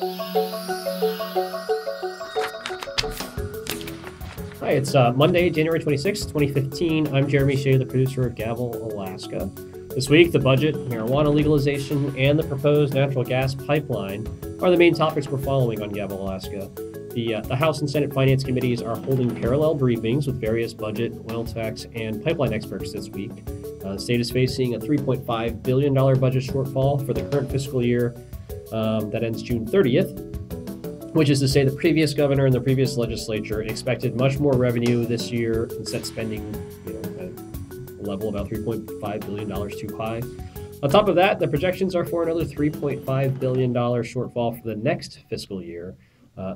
Hi, it's Monday, January 26th, 2015. I'm Jeremy Shea, the producer of Gavel, Alaska. This week, the budget, marijuana legalization, and the proposed natural gas pipeline are the main topics we're following on Gavel, Alaska. The House and Senate Finance Committees are holding parallel briefings with various budget, oil tax, and pipeline experts this week. The state is facing a $3.5 billion budget shortfall for the current fiscal year that ends June 30th, which is to say the previous governor and the previous legislature expected much more revenue this year and set spending at a level about $3.5 billion too high. On top of that, the projections are for another $3.5 billion shortfall for the next fiscal year.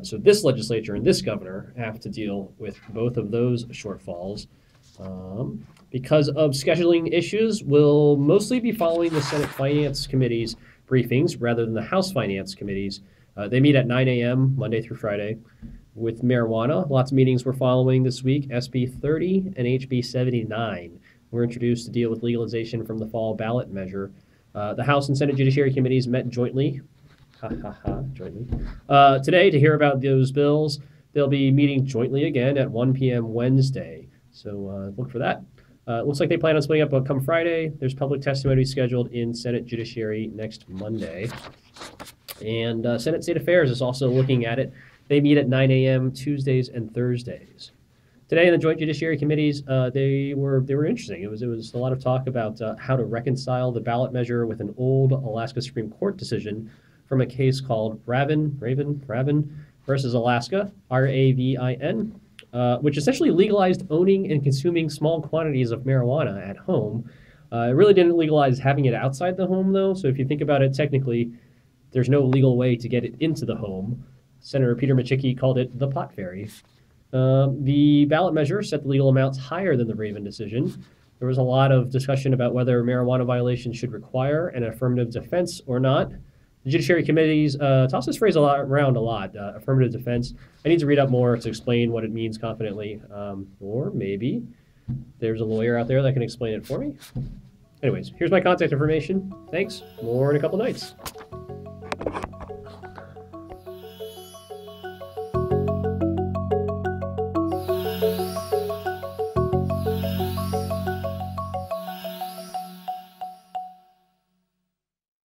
So this legislature and this governor have to deal with both of those shortfalls. Because of scheduling issues, we'll mostly be following the Senate Finance Committee's briefings rather than the House Finance Committee's. They meet at 9 a.m. Monday through Friday. With marijuana, lots of meetings we're following this week. SB 30 and HB 79 were introduced to deal with legalization from the fall ballot measure. The House and Senate Judiciary Committees met jointly today to hear about those bills. They'll be meeting jointly again at 1 p.m. Wednesday. So look for that. It looks like they plan on splitting up come Friday. There's public testimony scheduled in Senate Judiciary next Monday. And Senate State Affairs is also looking at it. They meet at 9 a.m. Tuesdays and Thursdays. Today in the Joint Judiciary Committees, they were interesting. It was a lot of talk about how to reconcile the ballot measure with an old Alaska Supreme Court decision from a case called Ravin versus Alaska, RAVIN, which essentially legalized owning and consuming small quantities of marijuana at home. It really didn't legalize having it outside the home, though. So if you think about it, technically, there's no legal way to get it into the home. Senator Peter Micciche called it the pot fairy. The ballot measure set the legal amounts higher than the Raven decision. There was a lot of discussion about whether marijuana violations should require an affirmative defense or not. The Judiciary Committees toss this phrase around a lot, affirmative defense. I need to read up more to explain what it means confidently, or maybe there's a lawyer out there that can explain it for me. Anyways, here's my contact information. Thanks. More in a couple nights.